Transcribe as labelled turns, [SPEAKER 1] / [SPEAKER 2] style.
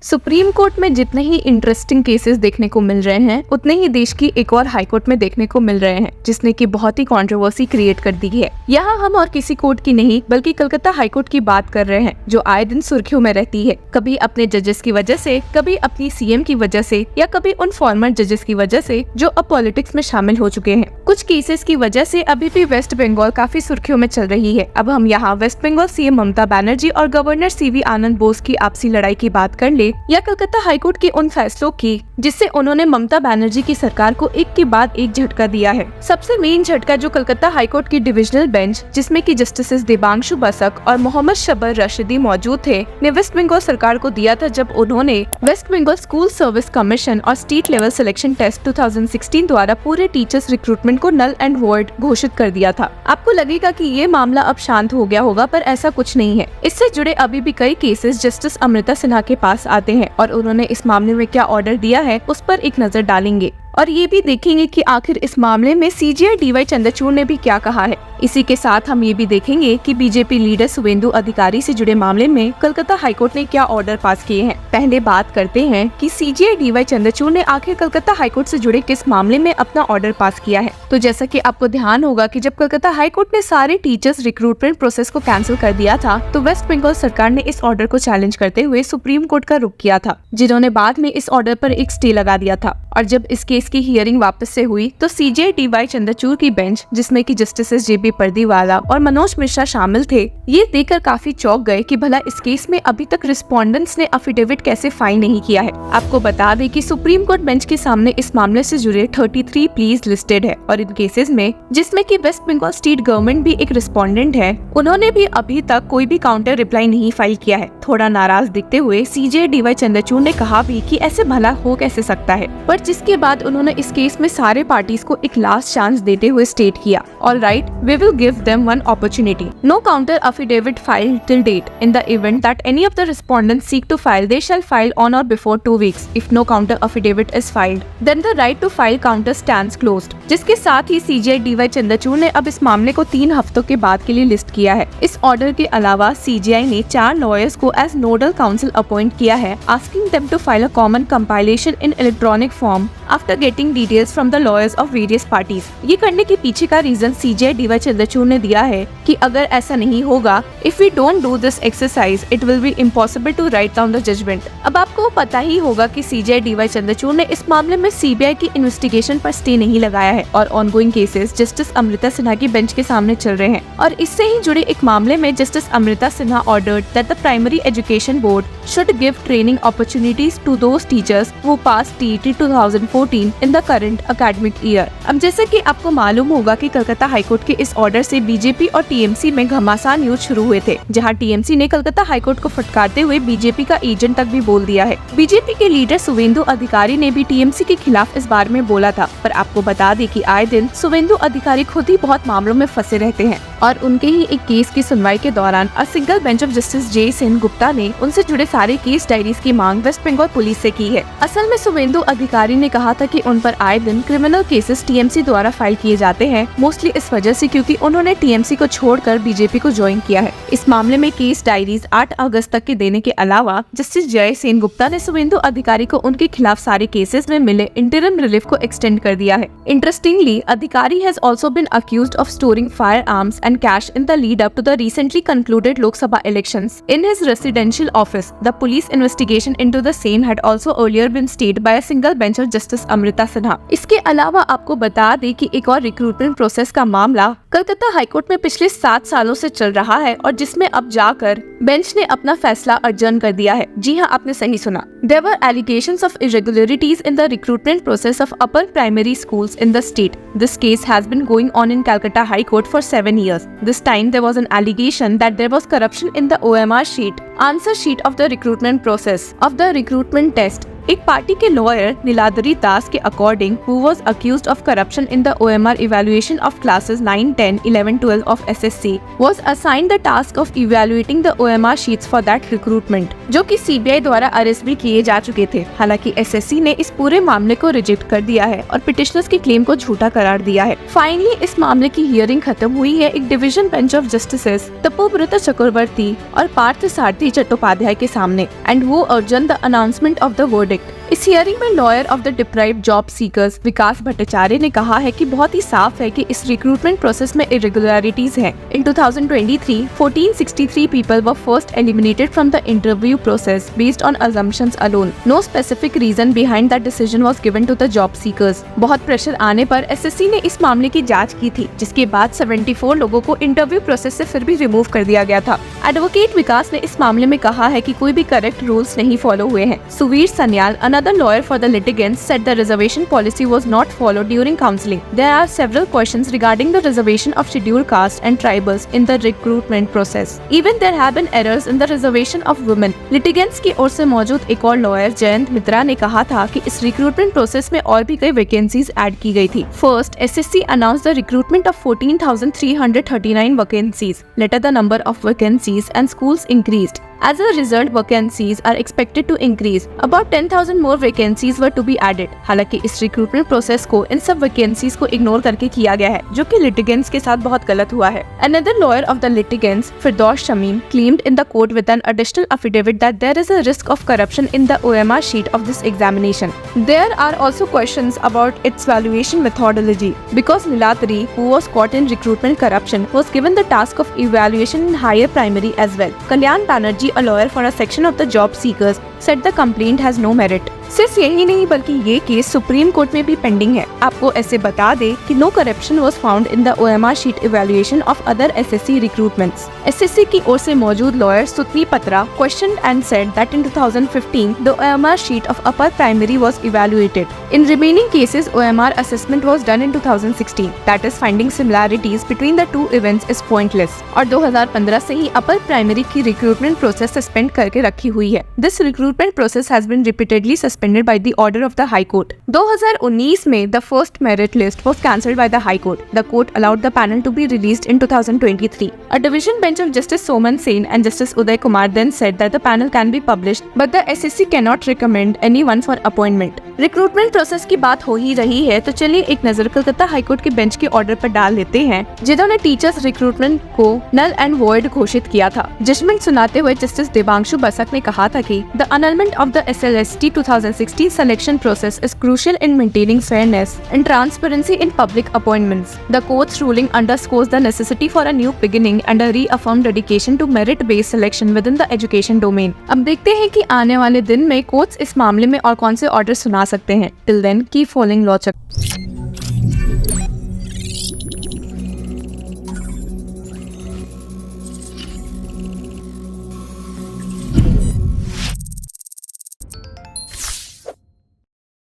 [SPEAKER 1] Supreme court में जितने ही interesting cases देखने को मिल रहे हैं, उतने ही देश की एक और हाई कोर्ट में देखने को मिल रहे हैं, जिसने की बहुत ही कंट्रोवर्सी क्रिएट कर दी है। यहाँ हम और किसी कोर्ट की नहीं बल्कि कलकत्ता हाई कोर्ट की बात कर रहे हैं, जो आए दिन सुर्खियों में रहती है, कभी अपने जजेस की वजह से, कभी अपनी सीएम की वजह से, या कभी उन फॉर्मर जजेस की वजह से जो अब पॉलिटिक्स में शामिल हो चुके हैं। कुछ केसेस की वजह से अभी भी वेस्ट बंगाल काफी सुर्खियों में चल रही है। अब हम यहाँ वेस्ट बंगाल सीएम ममता बनर्जी और गवर्नर सीवी आनंद बोस की आपसी लड़ाई की बात कर ले, या कलकत्ता हाईकोर्ट के उन फैसलों की जिससे उन्होंने ममता बनर्जी की सरकार को एक के बाद एक झटका दिया है। सबसे मेन झटका जो कलकत्ता हाईकोर्ट की डिविजनल बेंच, जिसमें की जस्टिस देबांशु बसक और मोहम्मद शबर रशीदी मौजूद थे, ने वेस्ट बंगाल सरकार को दिया था, जब उन्होंने West Bengal school service commission और स्टेट लेवल सिलेक्शन टेस्ट 2016 द्वारा पूरे टीचर्स रिक्रूटमेंट को नल एंड वॉइड घोषित कर दिया था। आपको लगेगा कि ये मामला अब शांत हो गया होगा, पर ऐसा कुछ नहीं है। इससे जुड़े अभी भी कई केसेस जस्टिस अमृता सिन्हा के पास आते हैं और उन्होंने इस मामले में क्या ऑर्डर दिया है उस पर एक नजर डालेंगे, और ये भी देखेंगे कि आखिर इस मामले में सीजेआई डीवाई चंद्रचूड़ ने भी क्या कहा है। इसी के साथ हम ये भी देखेंगे कि बीजेपी लीडर शुवेंदु अधिकारी से जुड़े मामले में कलकत्ता हाईकोर्ट ने क्या ऑर्डर पास किए हैं। पहले बात करते हैं कि सीजेआई डीवाई चंद्रचूड़ ने आखिर कलकत्ता हाईकोर्ट से जुड़े किस मामले में अपना ऑर्डर पास किया है। तो जैसा कि आपको ध्यान होगा कि जब कलकत्ता हाईकोर्ट ने सारे टीचर्स रिक्रूटमेंट प्रोसेस को कैंसिल कर दिया था, तो वेस्ट बंगाल सरकार ने इस ऑर्डर को चैलेंज करते हुए सुप्रीम कोर्ट का रुख किया था, जिन्होंने बाद में इस ऑर्डर पर एक स्टे लगा दिया था। और जब इस केस की हियरिंग वापस से हुई, तो सीजेआई डीवाई चंद्रचूड़ की बेंच, जिसमें की जस्टिस जेबी पर्दीवाला और मनोज मिश्रा शामिल थे, ये देखकर काफी चौंक गए कि भला इस केस में अभी तक रिस्पोंडेंट्स ने अफिडेविट कैसे फाइल नहीं किया है। आपको बता दें कि सुप्रीम कोर्ट बेंच के सामने इस मामले से जुड़े 33 प्लीज लिस्टेड है, और इन केसेस में, जिसमें कि वेस्ट बंगाल स्टेट गवर्नमेंट भी एक रिस्पोंडेंट है, उन्होंने भी अभी तक कोई भी काउंटर रिप्लाई नहीं फाइल किया है। थोड़ा नाराज दिखते हुए सीजेआई डीवाई चंद्रचूड़ ने कहा भी कि ऐसे भला हो कैसे सकता है, पर जिसके बाद उन्होंने इस केस में सारे पार्टीज को एक लास्ट चांस देते हुए स्टेट किया, alright, we will give them one opportunity. No counter affidavit filed till date. In the event that any of the respondents seek to file, they shall file on or before 2 weeks. If no counter affidavit is filed, then the right to file counter stands closed. जिसके साथ ही CJI D Y Chandrachud ने अब इस मामले को 3 हफ्तों के बाद के लिए लिस्ट किया है। इस ऑर्डर के अलावा सीजेआई ने 4 लॉयर्स को एज नोडल काउंसिल अपॉइंट किया है, asking them to file a common compilation in electronic form after getting details from the lawyers of various parties. ये करने के पीछे का रीजन सीजेआई डीवाई चंद्रचूड़ ने दिया है कि अगर ऐसा नहीं होगा, if we don't do this exercise, it will be impossible to write down the judgment. अब आपको पता ही होगा कि सीजेआई डीवाई चंद्रचूड़ ने इस मामले में सीबीआई की इन्वेस्टिगेशन पर स्टे नहीं लगाया है, और ongoing cases justice Amrita Sinha की बेंच के सामने चल रहे हैं। और इससे ही जुड़े एक मामले में justice Amrita Sinha ordered that the primary education board should give training opportunities to those teachers who passed TET 2014 in the current academic year. अब जैसे कि आपको मालूम होगा कि कलकत्ता हाईकोर्ट के इस ऑर्डर से बीजेपी और टीएमसी में घमासान न्यूज शुरू हुए थे, जहां टीएमसी ने कलकत्ता हाईकोर्ट को फटकारते हुए बीजेपी का एजेंट तक भी बोल दिया है। बीजेपी के लीडर शुवेंदु अधिकारी ने भी टीएमसी के खिलाफ इस बारे में बोला था, पर आपको बता दें कि आए दिन शुवेंदु अधिकारी खुद ही बहुत मामलों में फंसे रहते हैं, और उनके ही एक केस की सुनवाई के दौरान a single bench of justice J Sen Gupta ने उनसे जुड़े सारे केस डायरीज की मांग वेस्ट बंगाल पुलिस से की है। असल में शुवेंदु अधिकारी ने कहा था कि उन पर आए दिन क्रिमिनल केसेस टीएमसी द्वारा फाइल किए जाते हैं, मोस्टली इस वजह से क्योंकि उन्होंने टीएमसी को छोड़कर बीजेपी को ज्वाइन किया है। इस मामले में केस डायरीज 8 अगस्त तक के देने के अलावा जस्टिस जय सेन गुप्ता ने शुवेंदु अधिकारी को उनके खिलाफ सारे केसेस में मिले इंटरिम रिलीफ को एक्सटेंड कर दिया है। Interestingly, Adhikari has also been accused of storing fire arms and cash in the lead up to the recently concluded Lok Sabha elections. In his residential office, the police investigation into the same had also earlier been stayed by a single bench of Justice Amrita Sinha. इसके अलावा आपको बता दें कि एक और recruitment process का मामला कलकत्ता हाईकोर्ट में पिछले 7 सालों से चल रहा है, और जिसमें अब जाकर बेंच ने अपना फैसला अर्जन कर दिया है। जी हाँ, आपने सही सुना। There were allegations of irregularities in the recruitment process of upper primary schools in the state. This case has been going on in Calcutta High Court for 7 years. This time there was an allegation that there was corruption in the OMR sheet, answer sheet of the recruitment process of the recruitment test. एक party के lawyer Niladri दास के according, who was accused of corruption in the OMR evaluation of classes 9, 10, 11, 12 of SSC, was assigned the task of evaluating the OMR sheets for that recruitment, जो कि CBI द्वारा arrest भी किए जा चुके थे। हालांकि SSC ने इस पूरे मामले को रिजेक्ट कर दिया है और पिटिशनर्स की क्लेम को झूठा करार दिया है। फाइनली इस मामले की हियरिंग खत्म हुई है एक division bench of justices Tapabrata Chakraborty और पार्थ सारथी चट्टोपाध्याय के सामने, एंड वो adjourn the announcement of the verdict. इस हियरिंग में lawyer of the deprived job seekers Vikas Bhattacharya ने कहा है कि बहुत ही साफ है कि इस रिक्रूटमेंट प्रोसेस में इरेगुलरिटीज हैं। इन 2023, 1463 people were first eliminated from the interview process based on assumptions alone. No specific reason behind that decision was given to the job seekers. बहुत प्रेशर आने पर SSC ने इस मामले की जांच की थी, जिसके बाद 74 लोगों को इंटरव्यू प्रोसेस से फिर भी रिमूव कर दिया गया था। एडवोकेट विकास ने इस मामले में कहा है कि कोई भी करेक्ट रूल्स नहीं फॉलो हुए हैं। Suvir Sanyal, another lawyer for the litigants, said the reservation policy was not followed during counseling. There are several questions regarding the reservation of scheduled caste and tribals in the recruitment process. Even there have been errors in the reservation of women. Litigants की ओर से मौजूद एक और lawyer Jayant मित्रा ने कहा था कि इस रिक्रूटमेंट प्रोसेस में और भी कई वैकेंसीज ऐड की गई थी। First, SSC announced the recruitment of 14,339 vacancies. Later, the number of vacancies and schools increased. As a result, vacancies are expected to increase. About 10,000 more vacancies were to be added. हालांकि इस recruitment process को इन सब vacancies को ignore करके किया गया है, जो कि लिटिगेंट्स के साथ बहुत गलत हुआ है। Another lawyer of the litigants, Firdaus Shamim, claimed in the court with an additional affidavit that there is a risk of corruption in the OMR sheet of this examination. There are also questions about its valuation methodology, because Niladri, who was caught in recruitment corruption, was given the task of evaluation in higher primary as well. Kalyan Banerjee, a lawyer for a section of the job seekers, said the complaint has no merit. सिर्फ यही नहीं बल्कि ये case supreme court में भी pending है। आपको ऐसे बता दे कि no corruption was found in the OMR sheet evaluation of other SSC recruitments. SSC की ओर से मौजूद lawyer Sutani Patra questioned and said that in 2015 the OMR sheet of upper primary was evaluated. In remaining cases OMR assessment was done in 2016। That is finding similarities between the two events is pointless. और 2015 से ही upper primary की recruitment process suspend करके रखी हुई है। This recruitment process has been repeatedly suspended by the order of the High Court. 2019 में the first merit list was cancelled by the High Court. The court allowed the panel to be released in 2023. A division bench of Justice Soman Sen and Justice Uday Kumar then said that the panel can be published, but the SSC cannot recommend anyone for appointment. Recruitment process की बात हो ही रही है तो चलिए एक नजर Calcutta high court के बेंच के ऑर्डर पर डाल लेते हैं, जिन्होंने टीचर्स रिक्रूटमेंट को नल एंड वॉइड घोषित किया था। जजमेंट सुनाते हुए जस्टिस देवांशु बसक ने कहा था कि the annulment of the SLST 2016 selection process is crucial in maintaining fairness and transparency in public appointments. The court's ruling underscores the necessity for a new beginning and a reaffirmed dedication to merit-based selection within the education domain. अब देखते हैं कि आने वाले दिन में courts इस मामले में और कौन से ऑर्डर सुना सकते हैं। Till then, keep following law check.